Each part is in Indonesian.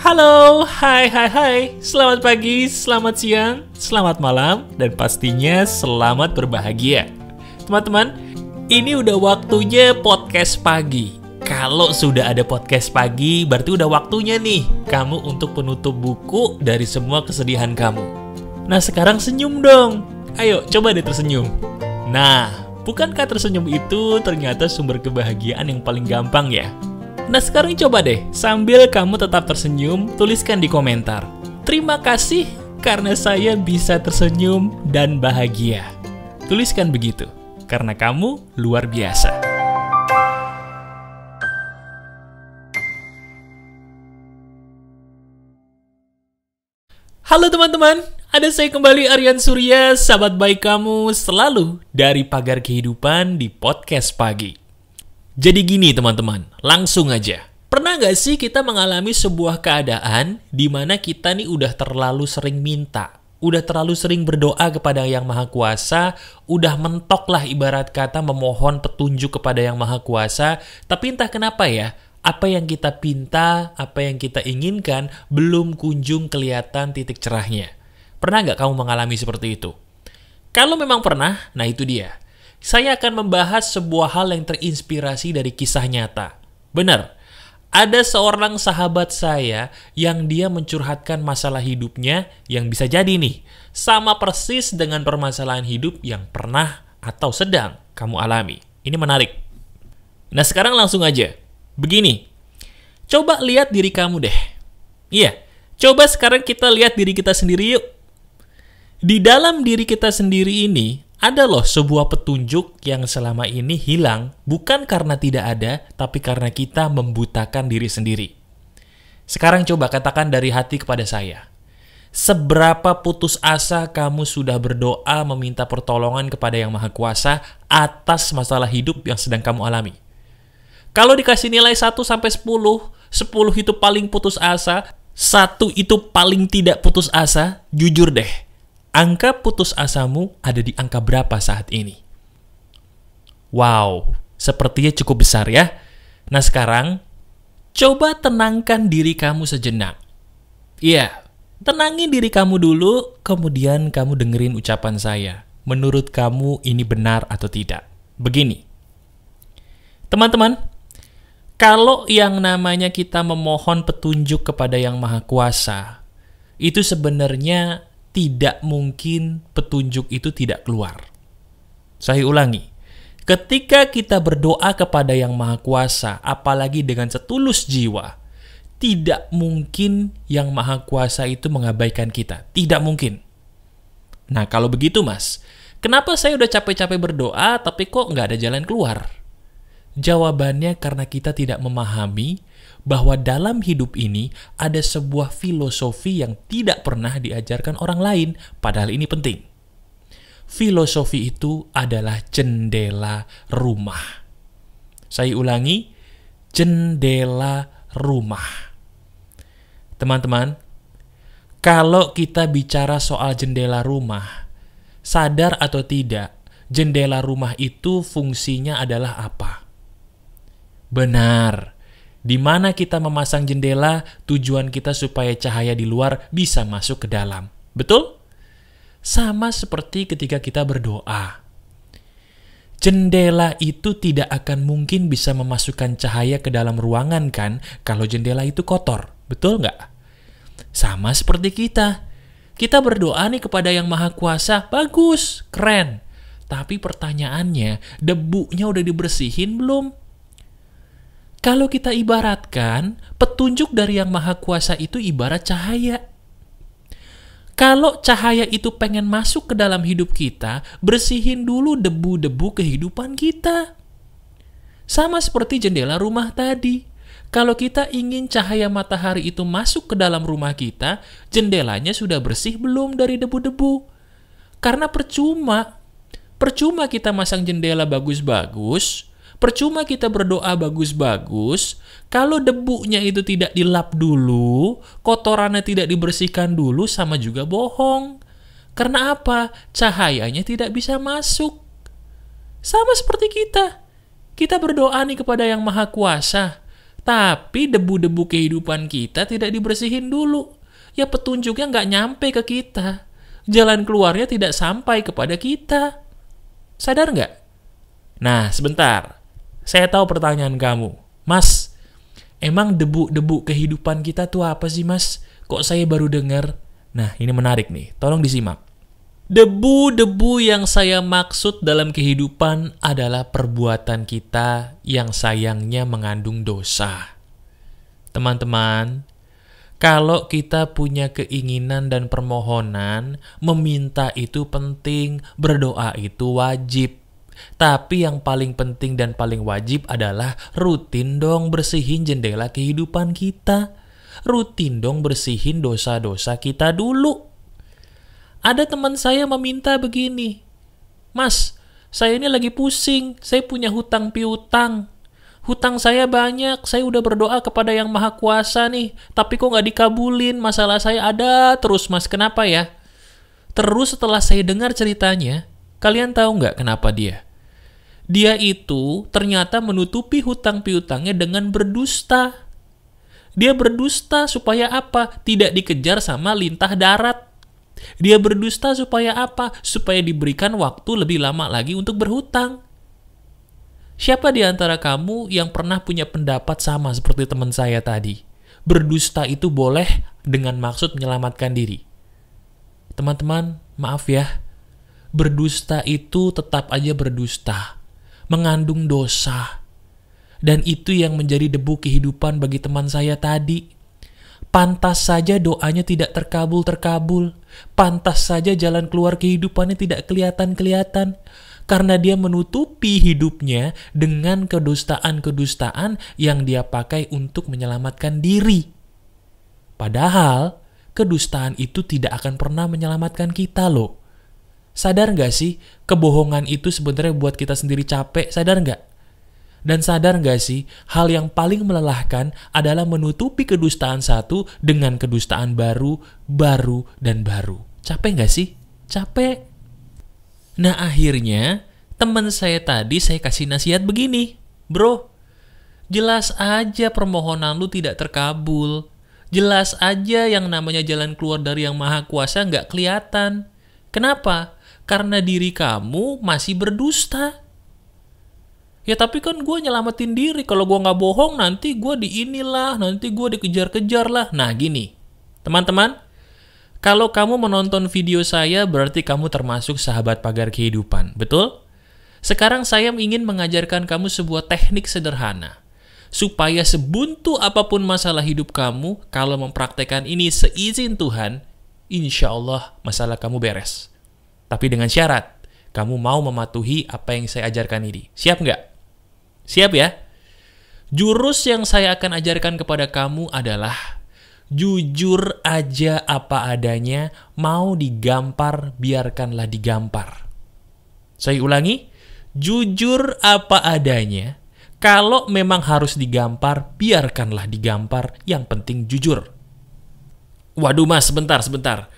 Halo, hai, selamat pagi, selamat siang, selamat malam, dan pastinya selamat berbahagia. Teman-teman, ini udah waktunya podcast pagi. Kalau sudah ada podcast pagi, berarti udah waktunya nih kamu untuk penutup buku dari semua kesedihan kamu. Nah, sekarang senyum dong. Ayo, coba deh tersenyum. Nah, bukankah tersenyum itu ternyata sumber kebahagiaan yang paling gampang ya? Nah, sekarang coba deh, sambil kamu tetap tersenyum, tuliskan di komentar. Terima kasih karena saya bisa tersenyum dan bahagia. Tuliskan begitu, karena kamu luar biasa. Halo teman-teman, ada saya kembali Aryan Surya, sahabat baik kamu selalu dari Pagar Kehidupan di Podcast Pagi. Jadi gini teman-teman, langsung aja. Pernah gak sih kita mengalami sebuah keadaan di mana kita nih udah terlalu sering minta, udah terlalu sering berdoa kepada Yang Maha Kuasa, udah mentok lah ibarat kata memohon petunjuk kepada Yang Maha Kuasa, tapi entah kenapa ya, apa yang kita pinta, apa yang kita inginkan, belum kunjung kelihatan titik cerahnya. Pernah gak kamu mengalami seperti itu? Kalau memang pernah, nah itu dia. Saya akan membahas sebuah hal yang terinspirasi dari kisah nyata. Benar, ada seorang sahabat saya yang dia mencurhatkan masalah hidupnya yang bisa jadi nih, sama persis dengan permasalahan hidup yang pernah atau sedang kamu alami. Ini menarik. Nah, sekarang langsung aja. Begini, coba lihat diri kamu deh. Iya, coba sekarang kita lihat diri kita sendiri yuk. Di dalam diri kita sendiri ini, ada loh sebuah petunjuk yang selama ini hilang, bukan karena tidak ada, tapi karena kita membutakan diri sendiri. Sekarang coba katakan dari hati kepada saya. Seberapa putus asa kamu sudah berdoa meminta pertolongan kepada Yang Maha Kuasa atas masalah hidup yang sedang kamu alami? Kalau dikasih nilai 1 sampai 10, 10 itu paling putus asa, 1 itu paling tidak putus asa, jujur deh. Angka putus asamu ada di angka berapa saat ini? Wow, sepertinya cukup besar ya. Nah sekarang, coba tenangkan diri kamu sejenak. Iya, tenangin diri kamu dulu, kemudian kamu dengerin ucapan saya. Menurut kamu ini benar atau tidak? Begini, teman-teman, kalau yang namanya kita memohon petunjuk kepada Yang Maha Kuasa, itu sebenarnya tidak mungkin petunjuk itu tidak keluar. Saya ulangi, ketika kita berdoa kepada Yang Maha Kuasa, apalagi dengan setulus jiwa, tidak mungkin Yang Maha Kuasa itu mengabaikan kita. Tidak mungkin. Nah, kalau begitu mas, kenapa saya udah capek-capek berdoa, tapi kok nggak ada jalan keluar? Jawabannya karena kita tidak memahami bahwa dalam hidup ini ada sebuah filosofi yang tidak pernah diajarkan orang lain, padahal ini penting. Filosofi itu adalah jendela rumah. Saya ulangi, jendela rumah. Teman-teman, kalau kita bicara soal jendela rumah, sadar atau tidak, jendela rumah itu fungsinya adalah apa? Benar, di mana kita memasang jendela, tujuan kita supaya cahaya di luar bisa masuk ke dalam. Betul? Sama seperti ketika kita berdoa. Jendela itu tidak akan mungkin bisa memasukkan cahaya ke dalam ruangan kan, kalau jendela itu kotor. Betul nggak? Sama seperti kita. Kita berdoa nih kepada Yang Maha Kuasa, bagus, keren. Tapi pertanyaannya, debunya udah dibersihin belum? Kalau kita ibaratkan, petunjuk dari Yang Maha Kuasa itu ibarat cahaya. Kalau cahaya itu pengen masuk ke dalam hidup kita, bersihin dulu debu-debu kehidupan kita. Sama seperti jendela rumah tadi. Kalau kita ingin cahaya matahari itu masuk ke dalam rumah kita, jendelanya sudah bersih belum dari debu-debu? Karena percuma kita masang jendela bagus-bagus, percuma kita berdoa bagus-bagus, kalau debunya itu tidak dilap dulu, kotorannya tidak dibersihkan dulu, sama juga bohong. Karena apa? Cahayanya tidak bisa masuk. Sama seperti kita. Kita berdoa nih kepada Yang Maha Kuasa, Tapi debu-debu kehidupan kita tidak dibersihin dulu. Ya petunjuknya nggak nyampe ke kita. Jalan keluarnya tidak sampai kepada kita. Sadar nggak? Nah, sebentar. Saya tahu pertanyaan kamu. Mas, emang debu-debu kehidupan kita tuh apa sih, Mas? Kok saya baru dengar? Nah, ini menarik nih. Tolong disimak. Debu-debu yang saya maksud dalam kehidupan adalah perbuatan kita yang sayangnya mengandung dosa. Teman-teman, kalau kita punya keinginan dan permohonan, meminta itu penting, berdoa itu wajib. Tapi yang paling penting dan paling wajib adalah rutin dong bersihin jendela kehidupan kita. Rutin dong bersihin dosa-dosa kita dulu. Ada teman saya meminta begini, Mas, saya ini lagi pusing, saya punya hutang piutang. Hutang saya banyak, saya udah berdoa kepada Yang Maha Kuasa nih, tapi kok nggak dikabulin, masalah saya ada terus, Mas, kenapa ya? Terus setelah saya dengar ceritanya, kalian tahu nggak kenapa dia? Dia itu ternyata menutupi hutang piutangnya dengan berdusta. Dia berdusta supaya apa? Tidak dikejar sama lintah darat. Dia berdusta supaya apa? Supaya diberikan waktu lebih lama lagi untuk berhutang. Siapa di antara kamu yang pernah punya pendapat sama seperti teman saya tadi? Berdusta itu boleh dengan maksud menyelamatkan diri. Teman-teman, maaf ya. Berdusta itu tetap aja berdusta. Mengandung dosa. Dan itu yang menjadi debu kehidupan bagi teman saya tadi. Pantas saja doanya tidak terkabul. Pantas saja jalan keluar kehidupannya tidak kelihatan. Karena dia menutupi hidupnya dengan kedustaan-kedustaan yang dia pakai untuk menyelamatkan diri. Padahal, kedustaan itu tidak akan pernah menyelamatkan kita loh. Sadar nggak sih, kebohongan itu sebenarnya buat kita sendiri capek, sadar nggak? Dan sadar nggak sih, hal yang paling melelahkan adalah menutupi kedustaan satu dengan kedustaan baru. Capek nggak sih? Capek. Nah akhirnya, teman saya tadi saya kasih nasihat begini. Bro, jelas aja permohonan lu tidak terkabul. Jelas aja yang namanya jalan keluar dari Yang Maha Kuasa nggak kelihatan. Kenapa? Karena diri kamu masih berdusta. Ya tapi kan gue nyelamatin diri. Kalau gue nggak bohong nanti gue diinilah, nanti gue dikejar-kejar lah. Nah gini, teman-teman, kalau kamu menonton video saya berarti kamu termasuk sahabat pagar kehidupan, betul? Sekarang saya ingin mengajarkan kamu sebuah teknik sederhana. Supaya sebuntu apapun masalah hidup kamu, kalau mempraktekkan ini seizin Tuhan, insya Allah masalah kamu beres. Tapi dengan syarat, kamu mau mematuhi apa yang saya ajarkan ini. Siap nggak? Siap ya? Jurus yang saya akan ajarkan kepada kamu adalah jujur aja apa adanya, mau digampar, biarkanlah digampar. Saya ulangi, jujur apa adanya, kalau memang harus digampar, biarkanlah digampar, yang penting jujur. Waduh mas, sebentar.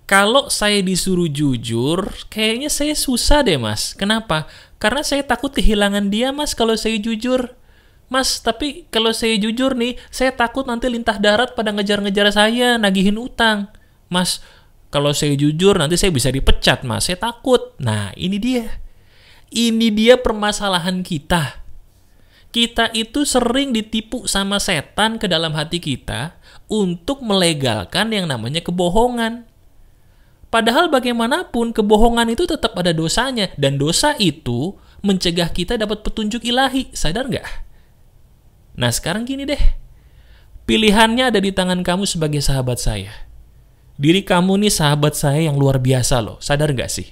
Kalau saya disuruh jujur, kayaknya saya susah deh mas. Kenapa? Karena saya takut kehilangan dia mas kalau saya jujur. Mas, tapi kalau saya jujur nih, saya takut nanti lintah darat pada ngejar-ngejar saya, nagihin utang. Mas, kalau saya jujur nanti saya bisa dipecat mas, saya takut. Nah, ini dia. Ini dia permasalahan kita. Kita itu sering ditipu sama setan ke dalam hati kita untuk melegalkan yang namanya kebohongan. Padahal bagaimanapun kebohongan itu tetap ada dosanya. Dan dosa itu mencegah kita dapat petunjuk ilahi. Sadar nggak? Nah sekarang gini deh. Pilihannya ada di tangan kamu sebagai sahabat saya. Diri kamu nih sahabat saya yang luar biasa loh. Sadar nggak sih?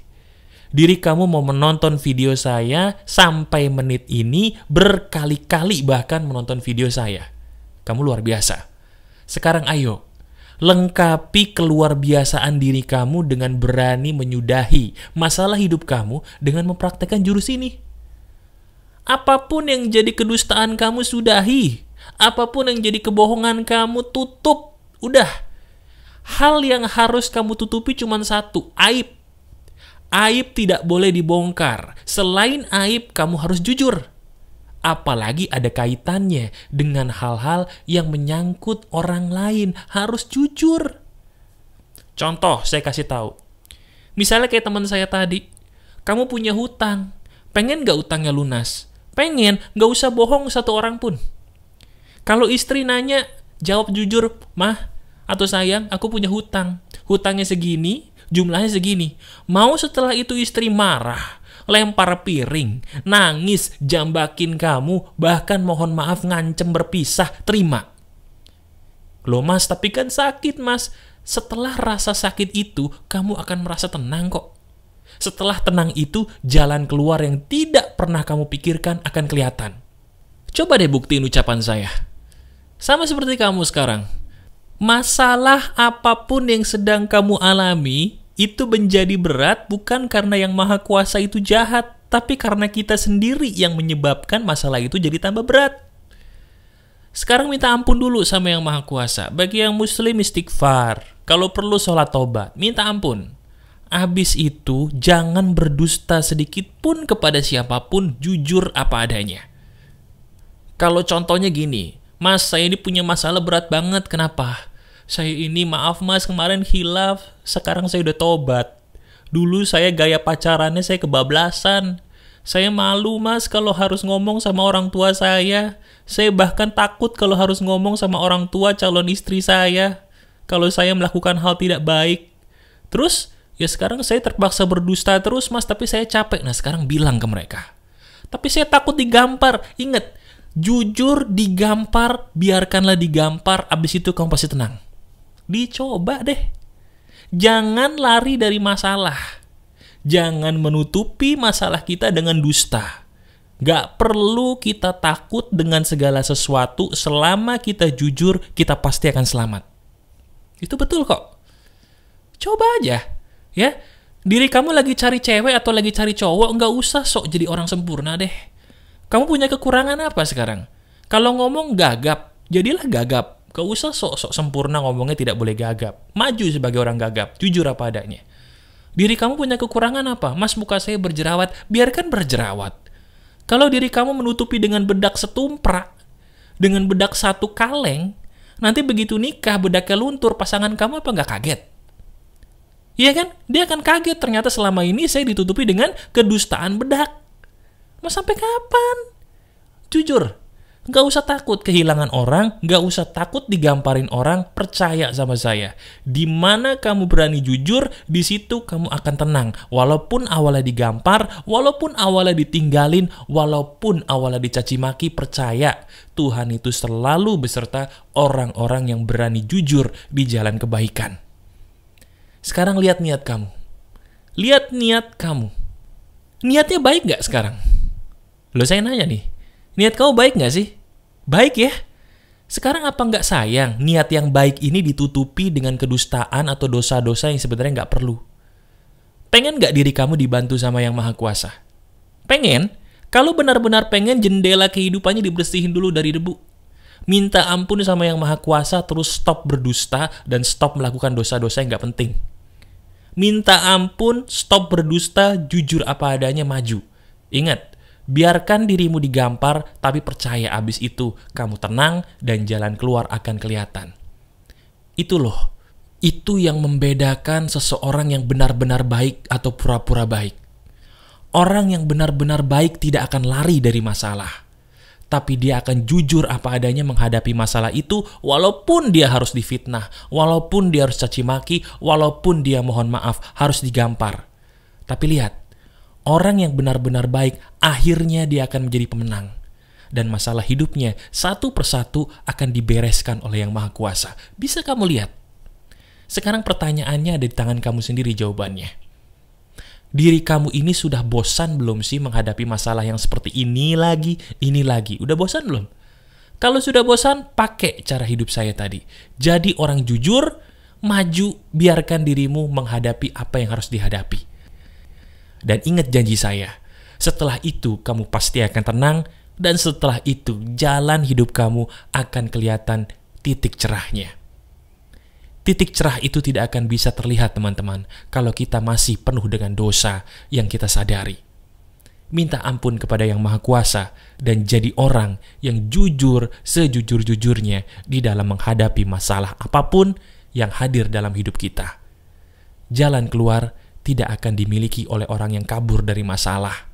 Diri kamu mau menonton video saya sampai menit ini berkali-kali bahkan menonton video saya. Kamu luar biasa. Sekarang ayo. Lengkapi keluarbiasaan diri kamu dengan berani menyudahi masalah hidup kamu dengan mempraktekkan jurus ini. Apapun yang jadi kedustaan kamu sudahi. Apapun yang jadi kebohongan kamu tutup. Udah. Hal yang harus kamu tutupi cuma satu, aib. Aib tidak boleh dibongkar. Selain aib, kamu harus jujur. Apalagi ada kaitannya dengan hal-hal yang menyangkut orang lain. Harus jujur. Contoh, saya kasih tahu. Misalnya kayak teman saya tadi, kamu punya hutang. Pengen gak utangnya lunas? Pengen, gak usah bohong satu orang pun. Kalau istri nanya, jawab jujur, "Mah, atau sayang, aku punya hutang. Hutangnya segini, jumlahnya segini." Mau setelah itu istri marah, lempar piring, nangis, jambakin kamu, bahkan mohon maaf ngancem berpisah, terima. Loh mas, tapi kan sakit mas. Setelah rasa sakit itu, kamu akan merasa tenang kok. Setelah tenang itu, jalan keluar yang tidak pernah kamu pikirkan akan kelihatan. Coba deh buktiin ucapan saya. Sama seperti kamu sekarang. Masalah apapun yang sedang kamu alami, itu menjadi berat bukan karena yang Maha Kuasa itu jahat, tapi karena kita sendiri yang menyebabkan masalah itu jadi tambah berat. Sekarang minta ampun dulu sama yang Maha Kuasa. Bagi yang muslim istighfar. Kalau perlu sholat tobat, minta ampun. Habis itu jangan berdusta sedikit pun kepada siapapun, jujur apa adanya. Kalau contohnya gini, "Mas, saya ini punya masalah berat banget, kenapa? Saya ini maaf mas, kemarin khilaf, sekarang saya udah tobat. Dulu saya gaya pacarannya saya kebablasan. Saya malu mas kalau harus ngomong sama orang tua saya. Saya bahkan takut kalau harus ngomong sama orang tua calon istri saya. Kalau saya melakukan hal tidak baik. Terus, ya sekarang saya terpaksa berdusta terus mas, tapi saya capek." Nah sekarang bilang ke mereka. "Tapi saya takut digampar." Ingat, jujur digampar, biarkanlah digampar, abis itu kamu pasti tenang. Dicoba deh. Jangan lari dari masalah. Jangan menutupi masalah kita dengan dusta. Gak perlu kita takut dengan segala sesuatu. Selama kita jujur, kita pasti akan selamat. Itu betul kok. Coba aja. Ya, diri kamu lagi cari cewek atau lagi cari cowok, gak usah sok jadi orang sempurna deh. Kamu punya kekurangan apa sekarang? Kalau ngomong gagap, jadilah gagap. Gak usah sok-sok sempurna ngomongnya, tidak boleh gagap. Maju sebagai orang gagap, jujur apa adanya. Diri kamu punya kekurangan apa? "Mas, muka saya berjerawat." Biarkan berjerawat. Kalau diri kamu menutupi dengan bedak setumprak, dengan bedak satu kaleng, nanti begitu nikah bedaknya luntur, pasangan kamu apa gak kaget? Iya kan? Dia akan kaget, ternyata selama ini saya ditutupi dengan kedustaan bedak. Mau sampai kapan? Jujur. Gak usah takut kehilangan orang, gak usah takut digamparin orang, percaya sama saya. Di mana kamu berani jujur, di situ kamu akan tenang. Walaupun awalnya digampar, walaupun awalnya ditinggalin, walaupun awalnya dicaci maki, percaya Tuhan itu selalu beserta orang-orang yang berani jujur di jalan kebaikan. Sekarang lihat niat kamu. Lihat niat kamu. Niatnya baik gak sekarang? Loh saya nanya nih. Niat kamu baik gak sih? Baik ya? Sekarang apa nggak sayang niat yang baik ini ditutupi dengan kedustaan atau dosa-dosa yang sebenarnya nggak perlu? Pengen nggak diri kamu dibantu sama Yang Maha Kuasa? Pengen? Kalau benar-benar pengen, jendela kehidupannya dibersihin dulu dari debu. Minta ampun sama Yang Maha Kuasa, terus stop berdusta dan stop melakukan dosa-dosa yang nggak penting. Minta ampun, stop berdusta, jujur apa adanya, maju. Ingat, biarkan dirimu digampar, tapi percaya abis itu kamu tenang dan jalan keluar akan kelihatan. Itu loh, itu yang membedakan seseorang yang benar-benar baik atau pura-pura baik. Orang yang benar-benar baik tidak akan lari dari masalah, tapi dia akan jujur apa adanya menghadapi masalah itu, walaupun dia harus difitnah, walaupun dia harus caci maki, walaupun dia mohon maaf harus digampar. Tapi lihat, orang yang benar-benar baik, akhirnya dia akan menjadi pemenang. Dan masalah hidupnya satu persatu akan dibereskan oleh Yang Maha Kuasa. Bisa kamu lihat. Sekarang pertanyaannya ada di tangan kamu sendiri jawabannya. Diri kamu ini sudah bosan belum sih menghadapi masalah yang seperti ini lagi? Udah bosan belum? Kalau sudah bosan, pakai cara hidup saya tadi. Jadi orang jujur, maju, biarkan dirimu menghadapi apa yang harus dihadapi. Dan ingat janji saya, setelah itu kamu pasti akan tenang, dan setelah itu jalan hidup kamu akan kelihatan titik cerahnya. Titik cerah itu tidak akan bisa terlihat teman-teman, kalau kita masih penuh dengan dosa yang kita sadari. minta ampun kepada Yang Maha Kuasa, dan jadi orang yang jujur sejujur-jujurnya di dalam menghadapi masalah apapun yang hadir dalam hidup kita. Jalan keluar tidak akan dimiliki oleh orang yang kabur dari masalah,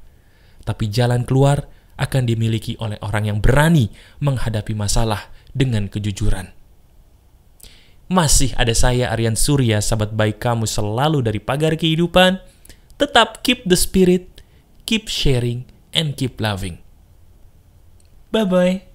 tapi jalan keluar akan dimiliki oleh orang yang berani menghadapi masalah dengan kejujuran. Masih ada saya, Aryan Surya, sahabat baik kamu selalu dari Pagar Kehidupan. Tetap keep the spirit, keep sharing, and keep loving. Bye-bye.